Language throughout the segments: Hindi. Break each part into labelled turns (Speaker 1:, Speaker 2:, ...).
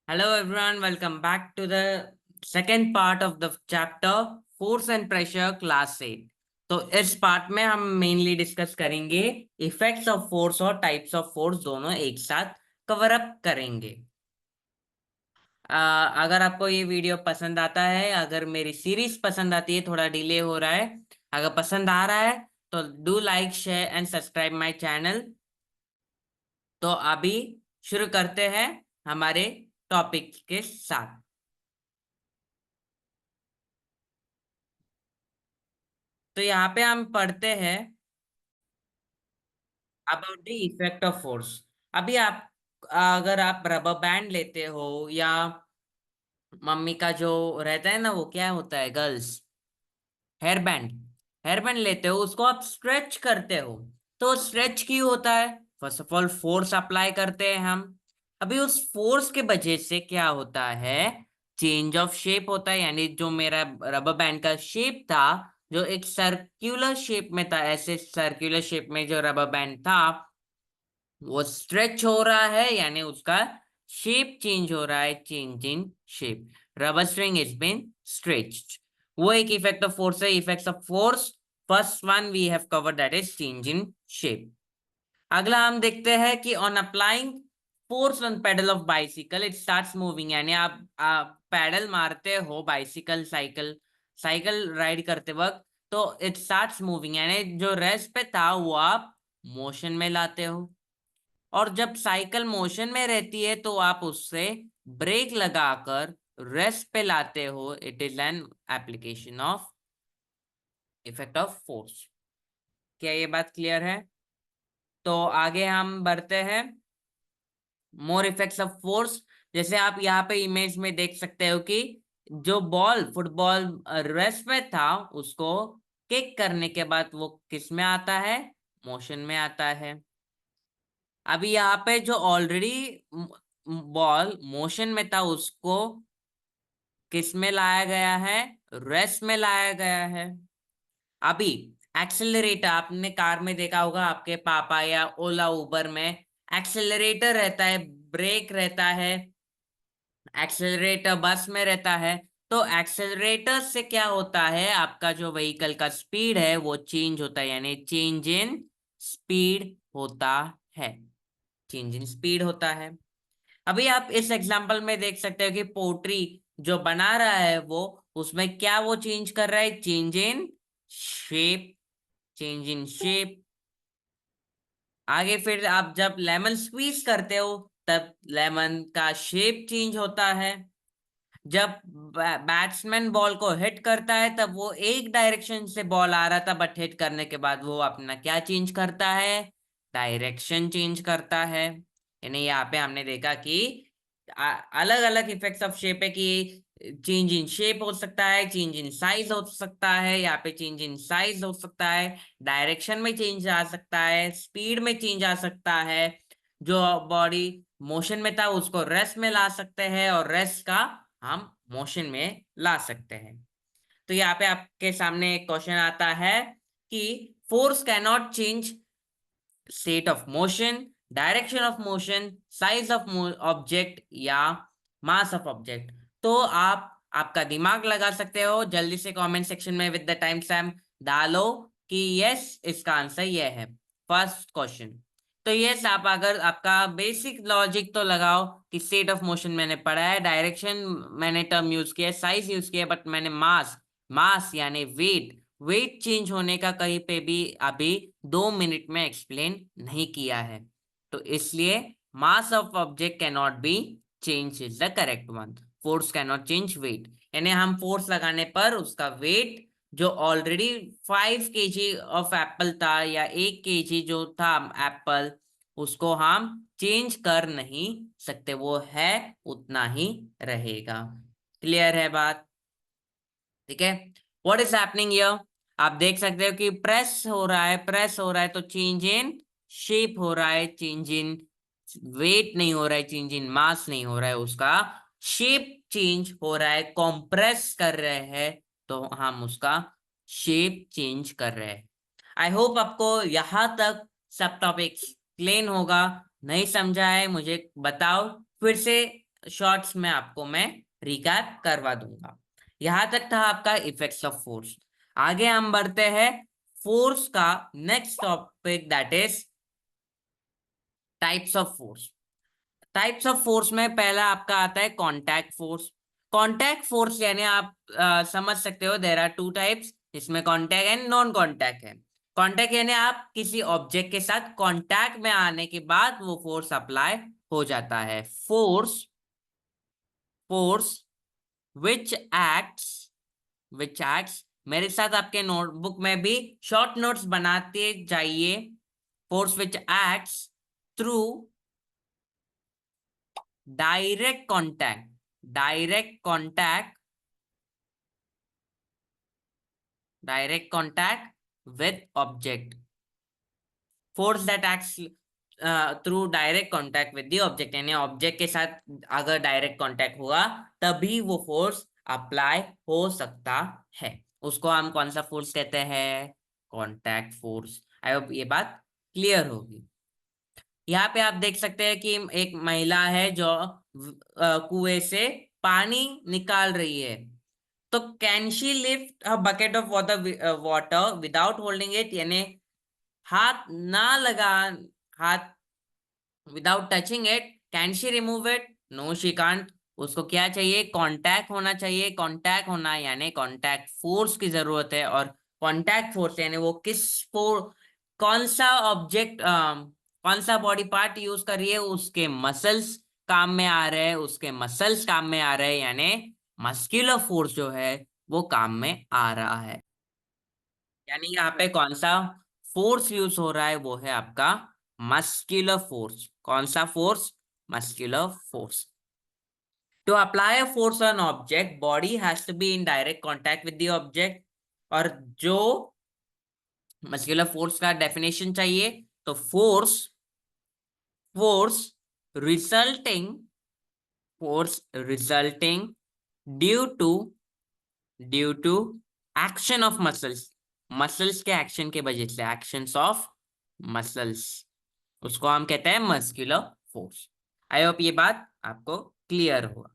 Speaker 1: Hello everyone, welcome back to the second part of the chapter Force and Pressure Class 8। तो इस पार्ट में हम मेनली डिस्कस करेंगे इफेक्ट्स ऑफ फोर्स और टाइप्स ऑफ फोर्स दोनों एक साथ कवर अप करेंगे। अगर आपको ये वीडियो पसंद आता है, अगर मेरी सीरीज पसंद आती है, थोड़ा डिले हो रहा है, अगर पसंद आ रहा है तो do like share and subscribe my channel. तो अभी शुरू करते हैं हमारे टॉपिक के साथ। तो यहाँ पे हम पढ़ते हैं about the effect of force. अभी आप अगर आप रबर बैंड लेते हो या मम्मी का जो रहता है ना, वो क्या होता है girls, hair band, hair band लेते हो, उसको आप स्ट्रेच करते हो। तो स्ट्रेच क्यों होता है? First of all force apply करते हैं हम। अभी उस फोर्स के वजह से क्या होता है, चेंज ऑफ शेप होता है। यानी जो मेरा रबर बैंड का शेप था, जो एक सर्कुलर शेप में था, ऐसे सर्कुलर शेप में जो रबर बैंड था, वो स्ट्रेच हो रहा है, यानी उसका शेप चेंज हो रहा है, change in shape. Rubber string is been stretched. वो एक इफेक्ट ऑफ फोर्स है। Effects of force, first one we have covered, that is change in shape. अगला हम देखते हैं कि on applying force on pedal of bicycle it starts moving. यानी आप पैडल मारते हो, बाइसिकल साइकिल साइकिल राइड करते वक्त, तो इट स्टार्ट्स मूविंग, यानी जो रेस्ट पे था वो आप मोशन में लाते हो। और जब साइकिल मोशन में रहती है तो आप उससे ब्रेक लगाकर रेस्ट पे लाते हो। It is an application of effect of force. क्या ये बात क्लियर है? तो आगे हम बढ़ते हैं, मोर इफेक्ट्स ऑफ फोर्स। जैसे आप यहाँ पे इमेज में देख सकते हो कि जो बॉल, फुटबॉल रेस्ट में था, उसको किक करने के बाद वो किस में आता है? मोशन में आता है। अभी यहाँ पे जो ऑलरेडी बॉल मोशन में था, उसको किस में लाया गया है? रेस्ट में लाया गया है। अभी एक्सेलरेटर आपने कार में देखा होगा, आपके पापा या ओला उबर में एक्सेलरेटर रहता है, ब्रेक रहता है, एक्सेलरेटर बस में रहता है। तो एक्सेलरेटर से क्या होता है, आपका जो व्हीकल का स्पीड है वो चेंज होता है, यानी चेंज इन स्पीड होता है, चेंज इन स्पीड होता है। अभी आप इस एग्जांपल में देख सकते हो कि पोट्री जो बना रहा है वो, उसमें क्या वो चेंज कर रहा है? Change in shape, change in shape. आगे फिर आप जब लेमन स्क्वीज करते हो, तब लेमन का शेप चेंज होता है। जब बैट्समैन बॉल को हिट करता है, तब वो एक डायरेक्शन से बॉल आ रहा था, बट हिट करने के बाद वो अपना क्या चेंज करता है? डायरेक्शन चेंज करता है। यानी यहाँ पे हमने देखा कि अलग अलग इफेक्ट्स ऑफ शेप है कि चेंज इन शेप हो सकता है, चेंज इन साइज हो सकता है, यहाँ पे चेंज इन साइज हो सकता है, डायरेक्शन में चेंज आ सकता है, स्पीड में चेंज आ सकता है। जो बॉडी मोशन में था उसको रेस्ट में ला सकते हैं, और रेस्ट का हम मोशन में ला सकते हैं। तो यहाँ पे आपके सामने एक क्वेश्चन आता है कि force cannot change state of motion, direction of motion, size of object या मास ऑफ ऑब्जेक्ट। तो आप आपका दिमाग लगा सकते हो, जल्दी से कमेंट सेक्शन में विद द टाइम स्टैम्प डालो कि यस, इसका आंसर ये है फर्स्ट क्वेश्चन। तो यस, आप अगर आपका बेसिक लॉजिक तो लगाओ कि स्टेट ऑफ मोशन मैंने पढ़ा है, डायरेक्शन मैंने टर्म यूज किया है, साइज यूज किया है, बट मैंने मास, मास यानी वेट, वेट चेंज होने का कहीं पे भी अभी 2 मिनट में एक्सप्लेन नहीं किया है। तो इसलिए mass of object can not be change is the correct one. Force can not change weight, यानी हम फोर्स लगाने पर उसका वेट जो ऑलरेडी 5 kg ऑफ एप्पल था, या 1 kg जो था एप्पल, उसको हम चेंज कर नहीं सकते, वो है उतना ही रहेगा। क्लियर है बात? ठीक है। What is happening here? आप देख सकते हो कि प्रेस हो रहा है, प्रेस हो रहा है, तो चेंज इन शेप हो रहा है, चेंज इन वेट नहीं हो रहा है, चेंज इन मास नहीं हो रहा है, उसका शेप चेंज हो रहा है। कॉम्प्रेस कर रहे हैं तो हम उसका शेप चेंज कर रहे हैं। आई होप आपको यहां तक सब टॉपिक्स प्लेन होगा। नहीं समझा है मुझे बताओ, फिर से शॉर्ट्स में आपको मैं रिकैप करवा दूंगा। यहां तक था आपका इफेक्ट्स ऑफ फोर्स। आगे हम बढ़ते हैं फोर्स का next topic, that is types of force. Types of force में पहला आपका आता है कांटेक्ट फोर्स। कांटेक्ट फोर्स यानी आप समझ सकते हो देयर आर टू टाइप्स, इसमें कांटेक्ट एंड नॉन कांटेक्ट है। कांटेक्ट यानी आप किसी ऑब्जेक्ट के साथ कांटेक्ट में आने के बाद वो फोर्स अप्लाई हो जाता है। Force force which acts which acts, मेरे साथ आपके नोटबुक में भी शॉर्ट नोट्स बनाते जाइए। Force which acts through direct contact, direct contact, direct contact with object. Force that acts through direct contact with the object, यानी ऑब्जेक्ट के साथ अगर डायरेक्ट कांटेक्ट हुआ तभी वो फोर्स अप्लाई हो सकता है। उसको हम कौन सा फोर्स कहते हैं? Contact force. आई होप ये बात क्लियर होगी। यहाँ पे आप देख सकते हैं कि एक महिला है जो कुएं से पानी निकाल रही है। तो can she lift a bucket of water without holding it, यानी हाथ ना लगा, हाथ without touching it, can she remove it? No she can't. उसको क्या चाहिए? कांटेक्ट होना चाहिए। कांटेक्ट होना यानी कांटेक्ट फोर्स की जरूरत है। और कांटेक्ट फोर्स यानी वो कौन सा ऑब्जेक्ट, कौन सा बॉडी पार्ट यूज कर रही है, उसके मसल्स काम में आ रहे हैं, उसके मसल्स काम में आ रहे हैं, यानी मस्कुलर फोर्स जो है वो काम में आ रहा है। यानी यहाँ पे कौन सा फोर्स यूज हो रहा है? वो है आपका मस्कुलर फोर्स। कौन सा force? Muscular force. To apply a force on object, body has to be in direct contact with the object. और जो मस्कुलर फोर्स का डेफिनेशन चाहिए, तो force force resulting force resulting due to due to action of muscles, muscles के एक्शन के वजह से, एक्शंस ऑफ मसल्स, उसको हम कहते हैं मस्कुलर फोर्स। आई होप ये बात आपको क्लियर होगा।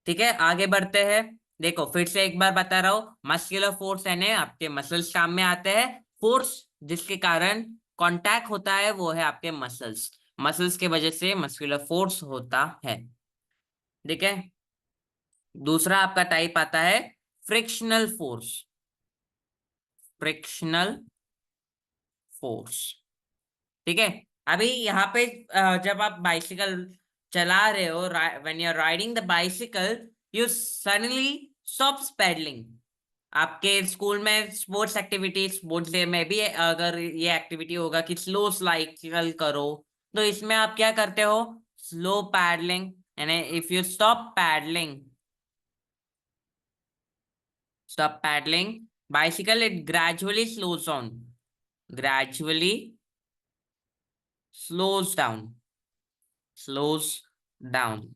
Speaker 1: ठीक है, आगे बढ़ते हैं। देखो फिर से एक बार बता रहा हूं, मस्कुलर फोर्स यानी आपके मसल्स काम में आते हैं। फोर्स जिसके कारण कांटेक्ट होता है वो है आपके मसल्स, मसल्स के वजह से मस्कुलर फोर्स होता है। ठीक है, दूसरा आपका टाइप आता है फ्रिक्शनल फोर्स। Frictional force. ठीक है, अभी यहाँ पे जब आप बाइसिकल चला रहे हो, when you are riding the bicycle, you suddenly stops pedalling. आपके स्कूल में स्पोर्ट्स एक्टिविटी, स्पोर्ट्स डे में भी अगर ये एक्टिविटी होगा कि स्लो साइकिल करो, तो इसमें आप क्या करते हो? Slow paddling. यानी if you stop paddling bicycle, it gradually slows down, gradually slows down, slows down।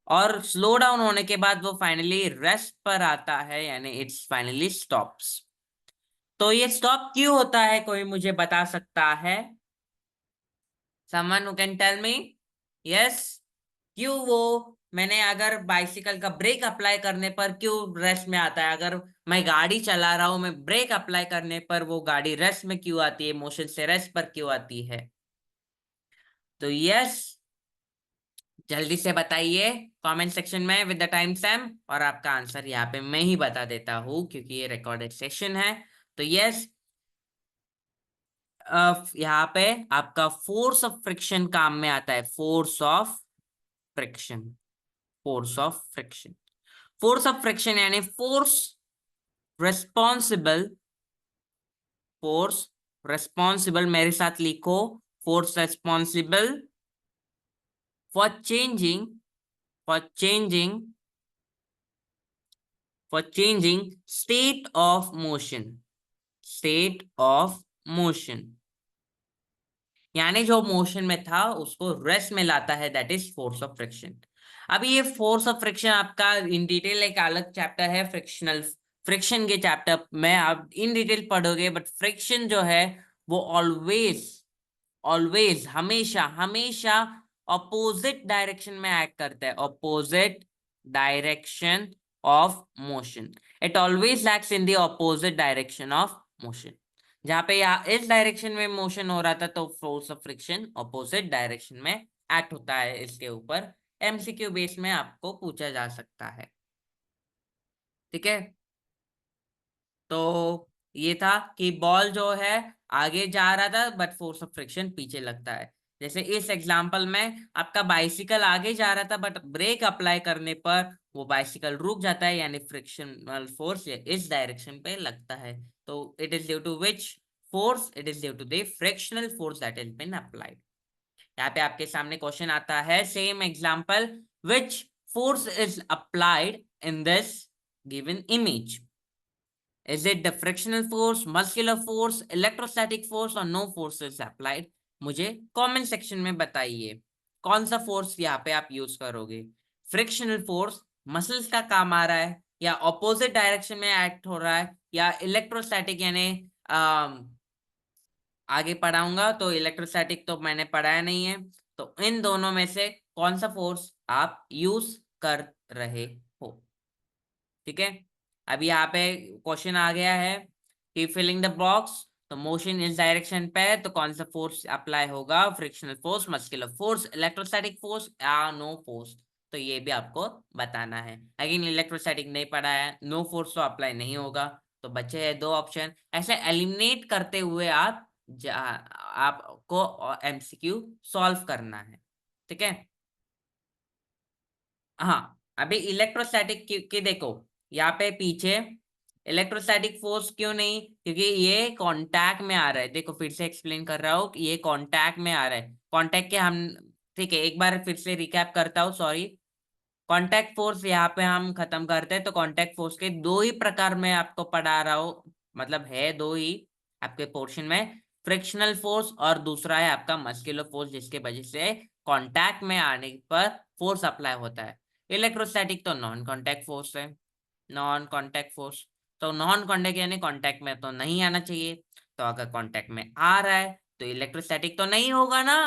Speaker 1: और स्लो डाउन होने के बाद वो फाइनली रेस्ट पर आता है, यानी इट्स फाइनली स्टॉप्स। तो ये स्टॉप क्यों होता है, कोई मुझे बता सकता है? Someone who can tell me? Yes, क्यों वो, मैंने अगर बाइसिकल का ब्रेक अप्लाई करने पर क्यों रेस्ट में आता है? अगर मैं गाड़ी चला रहा हूं, मैं ब्रेक अप्लाई करने पर वो गाड़ी रेस्ट में क्यों आती है, मोशन से रेस्ट पर क्यों आती है? तो यस, जल्दी से बताइए कमेंट सेक्शन में विद द टाइम स्टैम्प, और आपका आंसर यहाँ पे मैं ही बता देता हूँ क्योंकि ये रिकॉर्डेड सेशन है। तो यस, यहाँ पे आपका फोर्स ऑफ फ्रिक्शन काम में आता है। Force of friction, force of friction, force of friction यानी फोर्स रेस्पॉन्सिबल, फोर्स रेस्पॉन्सिबल, मेरे साथ लिखो, force responsible for changing, for changing for changing state of motion, state of motion, यानी जो मोशन में था उसको रेस्ट में लाता है, that is force of friction. अभी ये फोर्स ऑफ फ्रिक्शन आपका इन डिटेल एक अलग चैप्टर है, फ्रिक्शनल फ्रिक्शन के चैप्टर में आप इन डिटेल पढ़ोगे। बट फ्रिक्शन जो है वो ऑलवेज, ऑलवेज, हमेशा हमेशा ऑपोजिट डायरेक्शन में एक्ट करता है, opposite direction of motion. It always acts in the opposite direction of motion. जहां पे इस डायरेक्शन में मोशन हो रहा था तो force of friction opposite direction में एक्ट होता है इसके ऊपर। एमसीक्यू बेस में आपको पूछा जा सकता है। ठीक है, तो ये था कि बॉल जो है आगे जा रहा था बट फोर्स ऑफ फ्रिक्शन पीछे लगता है। जैसे इस एग्जांपल में आपका बाइसिकल आगे जा रहा था बट ब्रेक अप्लाई करने पर वो बाइसिकल रुक जाता है, यानी फ्रिक्शनल फोर्स इस डायरेक्शन पे लगता है। तो it is due to which force, it is due to the frictional force that is been applied. यहाँ पे आपके सामने क्वेश्चन आता है, same example, which force is applied in this given image? Is it the frictional force, muscular force, electrostatic force और no force is applied? मुझे कमेंट सेक्शन में बताइए कौन सा फोर्स यहाँ पे आप यूज करोगे। फ्रिक्शनल फोर्स मसल्स का काम आ रहा है, या ऑपोजिट डायरेक्शन में एक्ट हो रहा है, या इलेक्ट्रोस्टैटिक यानी आगे पढ़ाऊंगा तो इलेक्ट्रोस्टैटिक तो मैंने पढ़ाया नहीं है। तो इन दोनों में से कौन सा फोर्स आप यूज कर रहे हो? ठीक है, अभी यहाँ पे क्वेश्चन आ गया है कि फिलिंग द बॉक्स, तो मोशन इस डायरेक्शन पे है तो कौन सा फोर्स अप्लाई होगा? Frictional force, muscular force, electrostatic force या नो फोर्स? तो ये भी आपको बताना है। अगेन इलेक्ट्रोस्टैटिक नहीं पढ़ा है, नो फोर्स तो अप्लाई नहीं होगा। तो बचे हैं दो ऑप्शन। ऐसे एलिमिनेट करते हुए आपको एमसीक्यू सॉल्व करना है। ठीक है, हाँ अभी इलेक्ट्रोस्टैटिक की देखो, यहाँ पे पीछे इलेक्ट्रोस्टैटिक फोर्स क्यों नहीं, क्योंकि ये कांटेक्ट में आ रहा है। देखो फिर से एक्सप्लेन कर रहा हूँ कि ये कांटेक्ट में आ रहा है, कांटेक्ट के हम, ठीक है एक बार फिर से रिकैप करता हूँ, सॉरी। कांटेक्ट फोर्स यहाँ पे हम खत्म करते हैं, तो कांटेक्ट फोर्स के दो ही प्रकार में आपको पढ़ा रहा हूँ, मतलब है दो ही आपके पोर्शन में, फ्रिक्शनल फोर्स और दूसरा है आपका मस्कुलर फोर्स, जिसके वजह से कांटेक्ट में आने पर फोर्स अप्लाई होता है। इलेक्ट्रोस्टैटिक तो नॉन कांटेक्ट फोर्स है, नॉन कांटेक्ट फोर्स। तो नॉन कांटेक्ट यानी कांटेक्ट में तो नहीं आना चाहिए। तो अगर कांटेक्ट में आ रहा है तो इलेक्ट्रोस्टैटिक तो नहीं होगा ना,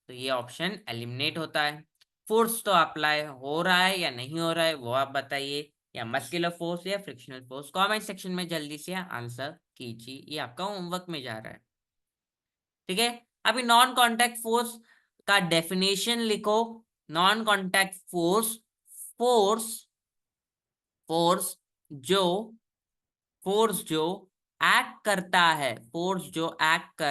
Speaker 1: तो ये ऑप्शन एलिमिनेट होता है। फोर्स तो अप्लाई हो रहा है या नहीं हो रहा है वो आप बताइए, या मस्कुलर फोर्स या फ्रिक्शनल फोर्स, कमेंट सेक्शन में जल्दी से आंसर कीजिए, ये आपका होमवर्क में जा रहा है। ठीक है, अभी नॉन कांटेक्ट फोर्स का डेफिनेशन लिखो। Non contact force, force force जो फोर्स जो एक्ट करता है, फोर्स जो एक्ट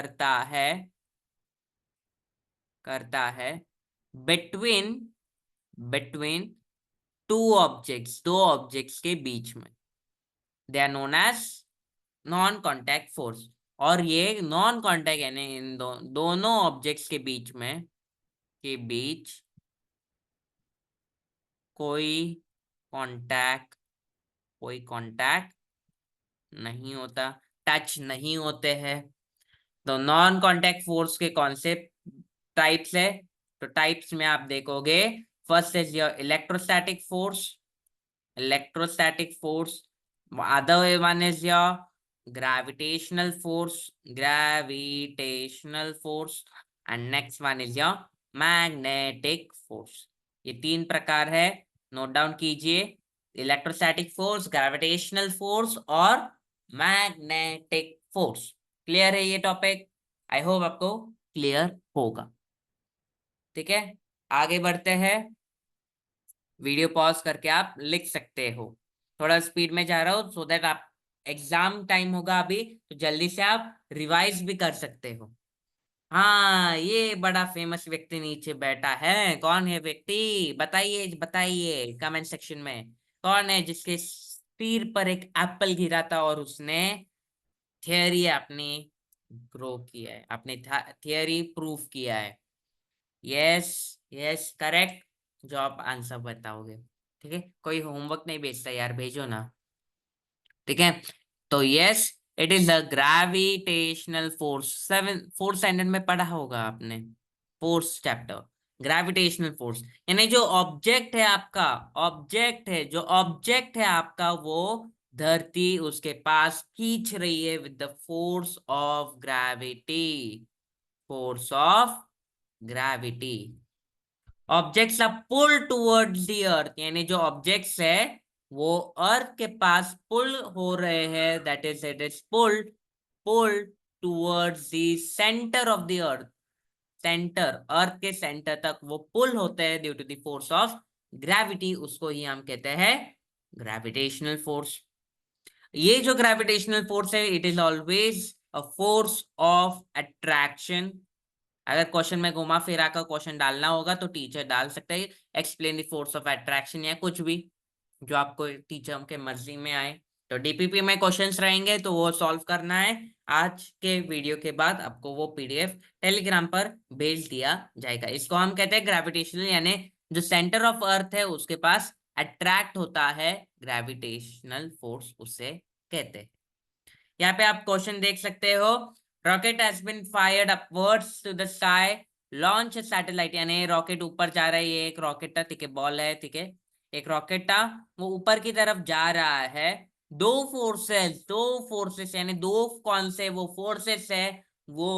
Speaker 1: करता है बिटवीन बिटवीन टू ऑब्जेक्ट्स, दो ऑब्जेक्ट्स के बीच में, they are known as non contact force. और ये नॉन कांटेक्ट यानी इन दोनों ऑब्जेक्ट्स के बीच में, के बीच कोई कांटेक्ट, कोई कांटेक्ट नहीं होता, टच नहीं होते हैं। तो नॉन कांटेक्ट फोर्स के कॉन्सेप्ट टाइप्स है, तो टाइप्स में आप देखोगे, first is your electrostatic force, electrostatic force. Other one is your gravitational force, and next one is your magnetic force. ये तीन प्रकार है, नोट डाउन कीजिए, इलेक्ट्रोस्टैटिक फोर्स, ग्रेविटेशनल फोर्स और मैग्नेटिक फोर्स। क्लियर है ये टॉपिक? आई होप आपको क्लियर होगा। ठीक है, आगे बढ़ते हैं। वीडियो पॉज करके आप लिख सकते हो, थोड़ा स्पीड में जा रहा हूँ सो दैट आप, एग्जाम टाइम होगा अभी तो जल्दी से आप रिवाइज भी कर सकते हो। हाँ ये बड़ा फेमस व्यक्ति नीचे बैठा है, कौन है व्यक्ति? बताइए बताइए कमेंट सेक्शन में, कौन है जिसके सिर पर एक एप्पल गिरा था और उसने थियरी अपनी ग्रो किया है, अपनी थियरी प्रूफ किया है? यस, यस करेक्ट, जो आप आंसर बताओगे। ठीक है, कोई होमवर्क नहीं भेजता यार, भेजो ना। ठीक है, तो yes, it is the gravitational force. Seven fourth standard में पढ़ा होगा आपने, फोर्थ चैप्टर, ग्रेविटेशनल फोर्स। यानी जो ऑब्जेक्ट है आपका, ऑब्जेक्ट है आपका वो धरती उसके पास खींच रही है with the force of gravity, force of gravity. Objects are pull towards the earth, यानी जो ऑब्जेक्ट्स है वो अर्थ के पास पुल हो रहे हैं, that is it is pulled towards the centre of the earth. Centre, earth के सेंटर तक वो पुल होते हैं due to the force of gravity, उसको ही हम कहते हैं ग्रेविटेशनल फोर्स। ये जो ग्रेविटेशनल फोर्स है, it is always a force of attraction. अगर क्वेश्चन में घुमा फिरा का क्वेश्चन डालना होगा तो टीचर डाल सकता है explain the force of attraction, या कुछ भी जो आपको टीचर के मर्जी में आए। तो डीपीपी में क्वेश्चंस रहेंगे तो वो सॉल्व करना है। आज के वीडियो के बाद आपको वो पीडीएफ टेलीग्राम पर भेज दिया जाएगा। इसको हम कहते हैं ग्रेविटेशनल, यानी जो सेंटर ऑफ अर्थ है उसके पास अट्रैक्ट होता है ग्रेविटेशनल फोर्स, उसे कहते हैं। यहाँ पे आप क्वेश्चन देख सकते हो, rocket has been fired upwards to the sky, launch satellite, यानी रॉकेट ऊपर जा रहा है। ये एक रॉकेट था, ठीक है, बॉल है, ठीक है, एक रॉकेट था, वो ऊपर की तरफ जा रहा है। दो फोर्सेस यानी दो कौन से वो फोर्सेस है वो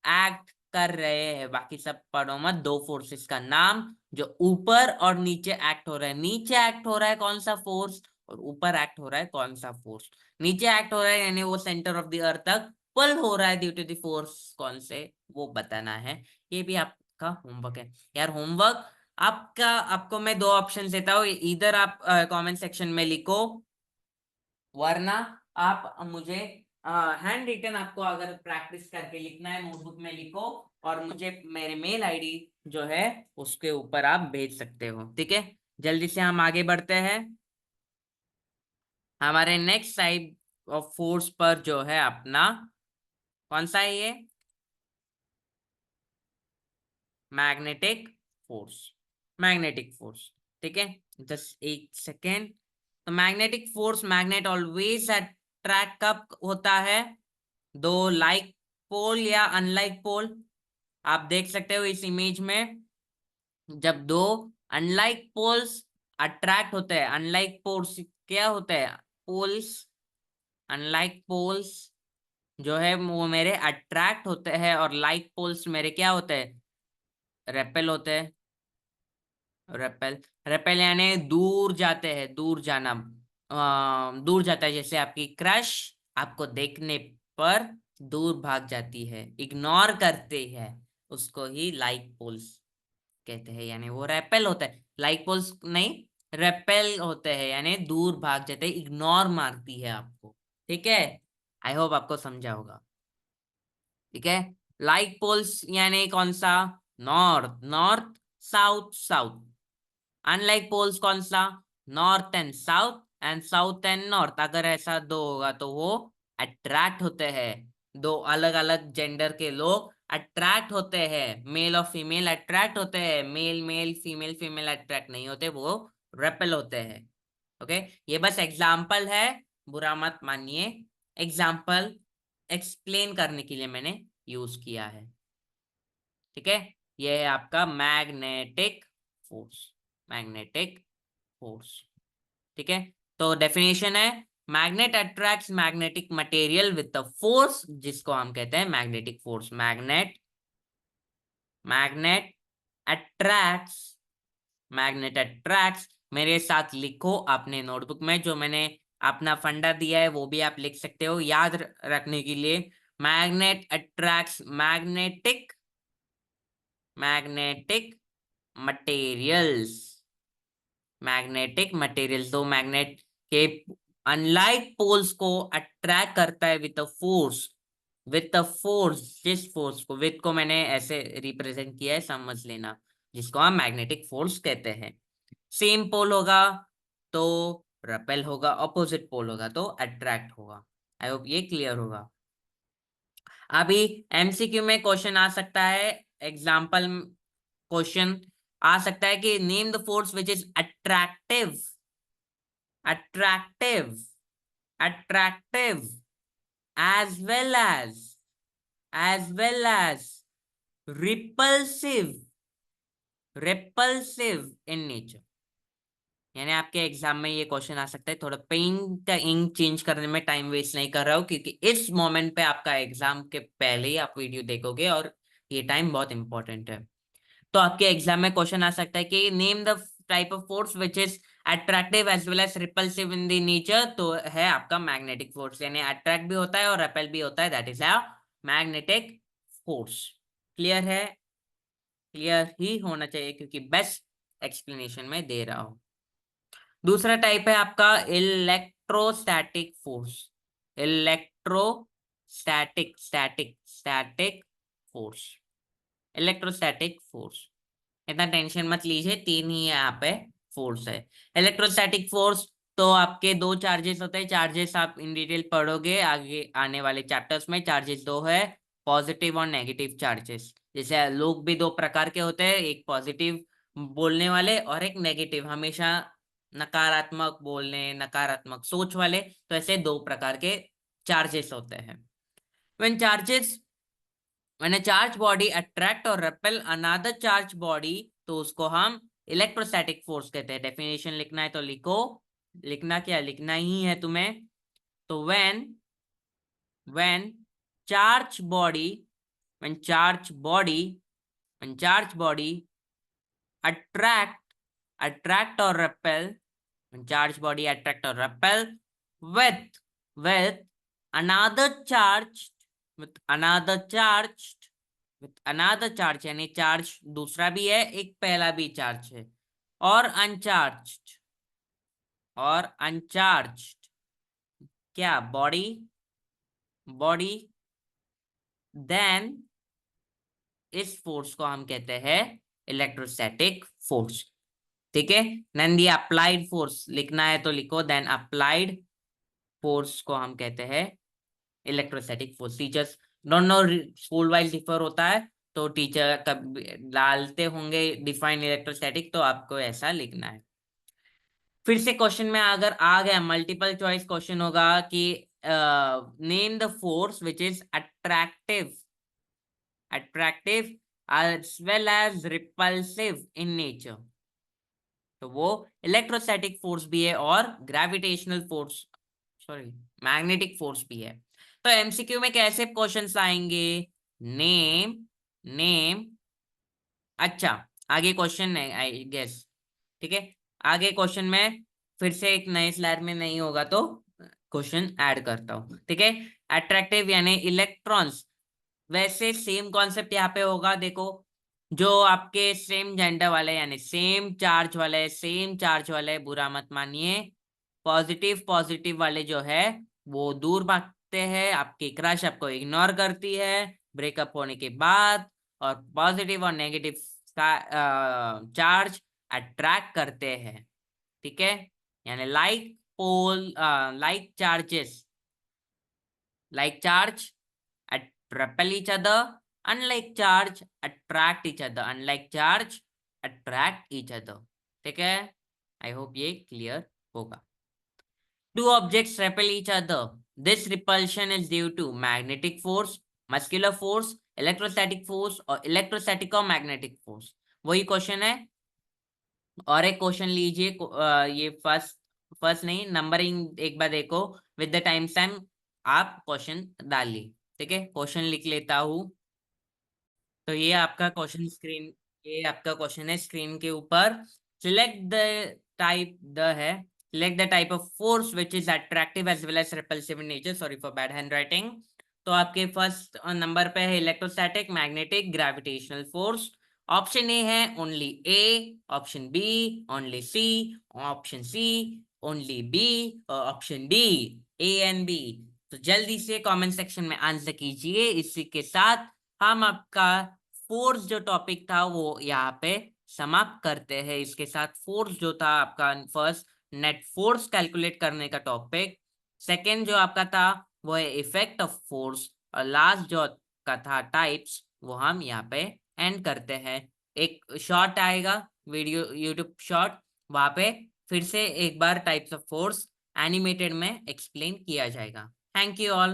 Speaker 1: एक्ट कर रहे हैं, बाकी सब पढ़ो मत। दो फोर्सेस का नाम जो ऊपर और नीचे एक्ट हो रहा है। नीचे एक्ट हो रहा है कौन सा फोर्स, और ऊपर एक्ट हो रहा है कौन सा फोर्स। नीचे एक्ट हो रहा है यानी वो सेंटर ऑफ द अर्थ तक पुल हो रहा है ड्यू टू द फोर्स कौन से, वो बताना है। ये भी आपका होमवर्क है यार। होमवर्क आपका, आपको मैं दो ऑप्शन देता हूँ, इधर आप कमेंट सेक्शन में लिखो, वरना आप मुझे हैंड रिटन, आपको अगर प्रैक्टिस करके लिखना है नोटबुक में लिखो, और मुझे मेरे मेल आईडी जो है उसके ऊपर आप भेज सकते हो, ठीक है। जल्दी से हम आगे बढ़ते हैं हमारे नेक्स्ट टाइप ऑफ फोर्स पर, जो है अपना कौन सा है ये, मैग्नेटिक फोर्स। मैग्नेटिक फोर्स, ठीक है, जस्ट एक सेकेंड। तो magnetic force, magnet always attract कब होता है, दो लाइक पोल या अनलाइक पोल। आप देख सकते हो इस इमेज में, जब दो अनलाइक पोल्स अट्रैक्ट होते हैं, अनलाइक पोल्स क्या होते हैं, पोल्स, अनलाइक पोल्स जो है वो मेरे अट्रैक्ट होते हैं, और लाइक पोल्स मेरे क्या होते हैं, रेपेल होते हैं। रेपेल, रेपेल यानी दूर जाते हैं, दूर जाना, दूर जाता है। जैसे आपकी क्रश आपको देखने पर दूर भाग जाती है, इग्नोर करते हैं, उसको ही लाइक पोल्स कहते हैं, यानी वो रेपेल होता है। लाइक पोल्स नहीं, रेपेल होते हैं, यानी दूर भाग जाते हैं, इग्नोर मारती है आपको, ठीक है। आई होप आपको समझा होगा, ठीक है। लाइक पोल्स यानी कौन सा, north north, south south. Unlike poles कौन सा, north and south, and south and north. अगर ऐसा दो होगा तो वो अट्रैक्ट होते हैं, दो अलग अलग जेंडर के लोग अट्रैक्ट होते हैं, मेल और फीमेल अट्रैक्ट होते हैं, male male female female attract नहीं होते, वो रेपेल होते हैं, ओके। ये बस एग्जाम्पल है, बुरा मत मानिए, एग्जाम्पल एक्सप्लेन करने के लिए मैंने यूज किया है, ठीक है। ये है आपका मैग्नेटिक फोर्स, मैग्नेटिक फोर्स, ठीक है। तो डेफिनेशन है, magnet attracts magnetic material with the force, जिसको हम कहते हैं magnetic force. Magnet, magnet attracts, magnet attracts, मेरे साथ लिखो अपने नोटबुक में, जो मैंने अपना फंडा दिया है वो भी आप लिख सकते हो याद रखने के लिए। Magnet attracts magnetic, magnetic materials, magnetic materials, दो मैग्नेट के अनलाइक पोल्स को अट्रैक्ट करता है with a force, with a force. जिस फोर्स को, विद को मैंने ऐसे रिप्रेजेंट किया है, समझ लेना, जिसको हम मैग्नेटिक फोर्स कहते हैं। सेम पोल होगा तो रेपेल होगा, ऑपोजिट पोल होगा तो अट्रैक्ट होगा। आई होप ये क्लियर होगा। अभी एमसीक्यू में क्वेश्चन आ सकता है, एग्जाम्पल क्वेश्चन आ सकता है कि name the force which is attractive, attractive, attractive as well as well as repulsive, repulsive in nature। यानी आपके एग्जाम में ये क्वेश्चन आ सकता है, थोड़ा पेन का इंक चेंज करने में टाइम वेस्ट नहीं कर रहा हूँ, क्योंकि इस मोमेंट पे आपका एग्जाम के पहले ही आप वीडियो देखोगे, और ये टाइम बहुत इंपॉर्टेंट है। तो आपके एग्जाम में क्वेश्चन आ सकता है कि name the type of force which is attractive as well as repulsive in the nature. तो है आपका मैग्नेटिक फोर्स, यानी अट्रैक्ट भी होता है और रेपेल भी होता है, that is a magnetic force. Clear है? क्लियर ही होना चाहिए क्योंकि बेस्ट एक्सप्लेनेशन में दे रहा हूं। दूसरा टाइप है आपका electrostatic force. Electrostatic static static force, electrostatic force. इतना टेंशन मत लीजिए, तीन ही यहाँ पे फोर्स है। इलेक्ट्रोस्टैटिक फोर्स तो आपके दो चार्जेस होते हैं। चार्जेस आप इन डिटेल पढ़ोगे आगे आने वाले चैप्टर्स में। चार्जेस दो है, पॉजिटिव और नेगेटिव चार्जेस। जैसे लोग भी दो प्रकार के होते हैं, एक पॉजिटिव बोलने वाले और एक नेगेटिव, हमेशा नकारात्मक बोलने, नकारात्मक सोच वाले। तो ऐसे दो प्रकार के चार्जेस होते हैं। when charges when a charged body attract or repel another charged body, तो उसको हम इलेक्ट्रोस्टैटिक फोर्स कहते हैं। डेफिनेशन लिखना है तो लिखो, लिखना क्या, लिखना ही है तुम्हें। तो when charged body when charged body when charged body attract or repel, when charged body attract or repel with with another charged with another charged with another charge, यानी चार्ज दूसरा भी है, एक पहला भी चार्ज है, और अनचार्ज्ड क्या बॉडी बॉडी देन इस फोर्स को हम कहते हैं इलेक्ट्रोस्टैटिक फोर्स। ठीक है, देन दी अप्लाइड फोर्स लिखना है तो लिखो, देन अप्लाइड फोर्स को हम कहते हैं इलेक्ट्रोस्टैटिक फोर्स। टीचर्स दोनों स्कूल वाइज डिफर होता है, तो टीचर कभी डालते होंगे डिफाइन इलेक्ट्रोस्टैटिक, तो आपको ऐसा लिखना है। फिर से क्वेश्चन में अगर आ गया, मल्टीपल चॉइस क्वेश्चन होगा कि name the force which is attractive as well as repulsive in nature, तो वो इलेक्ट्रोस्टैटिक फोर्स भी है और gravitational force, sorry magnetic force भी है। तो एमसीक्यू में कैसे क्वेश्चंस आएंगे? नेम नेम अच्छा, आगे क्वेश्चन है आई गेस। ठीक है, आगे क्वेश्चन में फिर से एक नए स्लाइड में नहीं होगा तो क्वेश्चन ऐड करता हूं। ठीक है, अट्रैक्टिव यानी इलेक्ट्रॉन्स, वैसे सेम कॉन्सेप्ट यहाँ पे होगा। देखो, जो आपके सेम जेंडर वाले यानी सेम चार्ज वाले बुरा मत मानिए। पॉजिटिव पॉजिटिव वाले जो है वो दूर भागते हैं, आपकी क्रश आपको इग्नोर करती है ब्रेकअप होने के बाद, और पॉजिटिव और नेगेटिव चार्ज अट्रैक्ट करते हैं। ठीक है, यानी like charges like charge repel each other, unlike charge attract each other, unlike charge attract each other। ठीक है, आई होप ये क्लियर होगा। Two objects repel each other, this repulsion is due to magnetic force, muscular force, electrostatic force और electrostatic और magnetic force। वही क्वेश्चन है। और एक क्वेश्चन लीजिए, ये फर्स्ट नहीं, नंबरिंग एक बार देखो, विद द टाइम स्टैम्प आप क्वेश्चन डालिए। ठीक है, क्वेश्चन लिख लेता हूं। तो ये आपका क्वेश्चन है स्क्रीन के ऊपर। सिलेक्ट द टाइप द है select the type of force which is attractive as well as repulsive in nature. Sorry for bad handwriting. तो आपके फर्स्ट नंबर पे है electrostatic, magnetic, gravitational force. Option A है only A, option B only C, option C only B, और option D A and B. तो जल्दी से कमेंट सेक्शन में आंसर कीजिए। इसी के साथ हम आपका फोर्स जो टॉपिक था वो यहाँ पे समाप्त करते हैं। इसके साथ फोर्स जो था आपका फर्स्ट, नेट फोर्स कैलकुलेट करने का टॉपिक। सेकंड जो आपका था वो है इफेक्ट ऑफ फोर्स, और लास्ट जो का था टाइप्स, वो हम यहाँ पे एंड करते हैं। एक शॉर्ट आएगा वीडियो यूट्यूब शॉर्ट, वहां पे फिर से एक बार टाइप्स ऑफ फोर्स एनिमेटेड में एक्सप्लेन किया जाएगा। Thank you all.